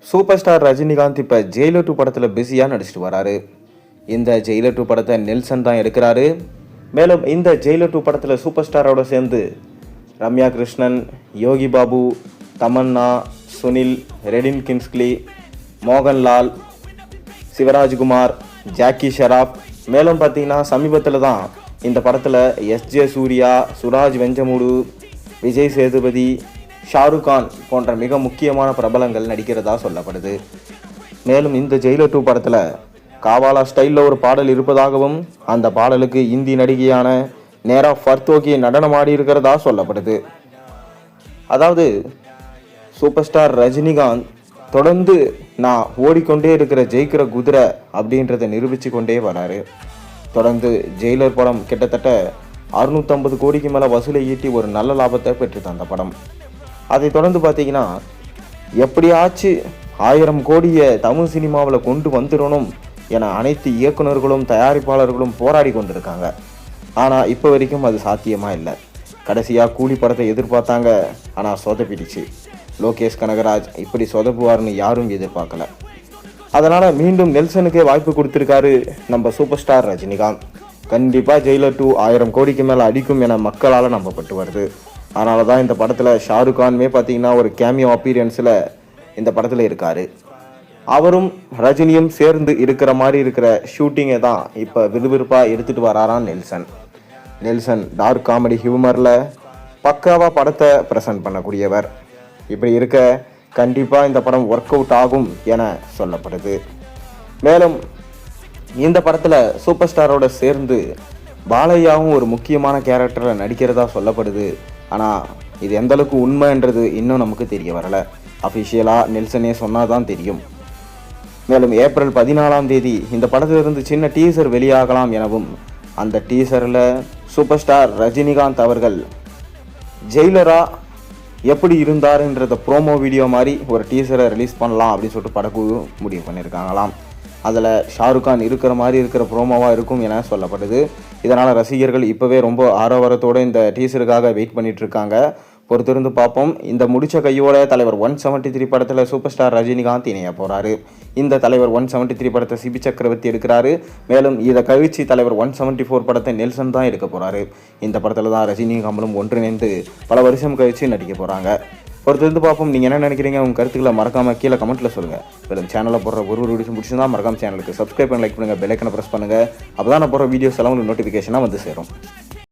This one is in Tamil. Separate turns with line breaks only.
சூப்பர் ஸ்டார் ரஜினிகாந்த் இப்போ ஜெயிலர் 2 படத்தில் பிஸியாக நடிச்சிட்டு வராரு. இந்த ஜெயிலர் 2 படத்தை நெல்சன் தான் எடுக்கிறாரு. மேலும் இந்த ஜெயிலர் 2 படத்தில் சூப்பர் ஸ்டாரோட சேர்ந்து ரம்யா கிருஷ்ணன், யோகி பாபு, தமன்னா, சுனில், ரெடின் கின்ஸ்லி, மோகன்லால், சிவராஜ்குமார், ஜாக்கி ஷெராப், மேலும் பார்த்தீங்கன்னா சமீபத்தில் தான் இந்த படத்தில் எஸ்ஜே சூர்யா, சுராஜ் வெஞ்சமுடு, விஜய் சேதுபதி, ஷாருக் கான் போன்ற மிக முக்கியமான பிரபலங்கள் நடிக்கிறதா சொல்லப்படுது. மேலும் இந்த ஜெயிலர் 2 படத்தில் காவாலா ஸ்டைலில் ஒரு பாடல் இருப்பதாகவும் அந்த பாடலுக்கு இந்தி நடிகையான நேரா ஃபர்தோகி நடனமாடி இருக்கிறதா சொல்லப்படுது. அதாவது சூப்பர் ஸ்டார் ரஜினிகாந்த் தொடர்ந்து நான் ஓடிக்கொண்டே இருக்கிற ஜெயிக்கிற குதிரை அப்படின்றத நிரூபித்து கொண்டே வராரு. தொடர்ந்து ஜெயிலர் படம் கிட்டத்தட்ட 650 கோடிக்கு மேலே வசூலை ஈட்டி ஒரு நல்ல லாபத்தை பெற்று தந்த படம். அதை தொடர்ந்து பார்த்தீங்கன்னா எப்படியாச்சு 1000 கோடியை தமிழ் சினிமாவில் கொண்டு வந்துடணும் என அனைத்து இயக்குநர்களும் தயாரிப்பாளர்களும் போராடி கொண்டிருக்காங்க. ஆனால் இப்போ வரைக்கும் அது சாத்தியமாக இல்லை. கடைசியாக கூலி படத்தை எதிர்பார்த்தாங்க, ஆனால் சொதப்பிடுச்சு. லோகேஷ் கனகராஜ் இப்படி சொதப்புவார்னு யாரும் எதிர்பார்க்கல. அதனால் மீண்டும் நெல்சனுக்கே வாய்ப்பு கொடுத்துருக்காரு நம்ம சூப்பர் ஸ்டார் ரஜினிகாந்த். கண்டிப்பாக ஜெயிலர் 2 1000 கோடிக்கு மேலே அடிக்கும் என மக்களால் நம்பப்பட்டு வருது. அதனால தான் இந்த படத்தில் ஷாருக் கான்மே பார்த்தீங்கன்னா ஒரு கேமியோ அப்பீரியன்ஸில் இந்த படத்தில் இருக்கார். அவரும் ரஜினியும் சேர்ந்து இருக்கிற மாதிரி இருக்கிற ஷூட்டிங்கை தான் இப்போ விறுவிறுப்பாக எடுத்துகிட்டு வராராம் நெல்சன் டார்க் காமெடி ஹியூமரில் பக்காவாக படத்தை ப்ரெசென்ட் பண்ணக்கூடியவர். இப்படி இருக்க கண்டிப்பாக இந்த படம் ஒர்க் அவுட் ஆகும் என சொல்லப்படுது. மேலும் இந்த படத்தில் சூப்பர் ஸ்டாரோட சேர்ந்து பாலையாவும் ஒரு முக்கியமான கேரக்டரில் நடிக்கிறதா சொல்லப்படுது. ஆனால் இது எந்தளவுக்கு உண்மைன்றது இன்னும் நமக்கு தெரிய வரலை. அஃபிஷியலாக நெல்சனே சொன்னால் தான் தெரியும். மேலும் ஏப்ரல் 14ஆம் தேதி இந்த படத்திலிருந்து சின்ன டீசர் வெளியாகலாம் எனவும் அந்த டீசரில் சூப்பர் ஸ்டார் ரஜினிகாந்த் அவர்கள் ஜெயிலரா எப்படி இருந்தாருன்றத ப்ரோமோ வீடியோ மாதிரி ஒரு டீசரை ரிலீஸ் பண்ணலாம் அப்படின்னு சொல்லிட்டு படக்குழு முடிவு பண்ணியிருக்காங்களாம். அதில் ஷாருக் கான் இருக்கிற மாதிரி இருக்கிற ப்ரோமோவாக இருக்கும் என சொல்லப்படுது. இதனால் ரசிகர்கள் இப்போவே ரொம்ப ஆரவாரத்தோடு இந்த டீசருக்காக வெயிட் பண்ணிட்டு இருக்காங்க. பொறுத்திருந்து பார்ப்போம். இந்த முடிச்ச கையோட தலைவர் 173 படத்தில் சூப்பர் ஸ்டார் ரஜினிகாந்த் இணைய போகிறாரு. இந்த தலைவர் 173 படத்தை சிபி சக்கரவர்த்தி எடுக்கிறாரு. மேலும் இதை கழிச்சு தலைவர் 174 படத்தை நெல்சன் தான் எடுக்க போகிறாரு. இந்த படத்தில் தான் ரஜினி கமலும் ஒன்றிணைந்து பல வருஷம் கழிச்சு நடிக்க போகிறாங்க. பொறுத்திருந்து பார்ப்போம். நீங்கள் என்ன நினைக்கிறீங்க? உங்கள் கருத்துக்களை மறக்காமல் கீழே கமெண்ட்டில் சொல்லுங்கள். மேலும் சேனலில் போடுற ஒரு வீடியோ பிடிச்சிருந்தா மறக்காம சேனலுக்கு சப்ஸ்கிரைப் பண்ணி லைக் பண்ணுங்கள், பெல் ஐக்கனை ப்ரெஸ் பண்ணுங்கள். அப்போ தான் நான் போடுற வீடியோஸ் எல்லாம் உங்களுக்கு நோட்டிஃபிகேஷனாக வந்து சேரும்.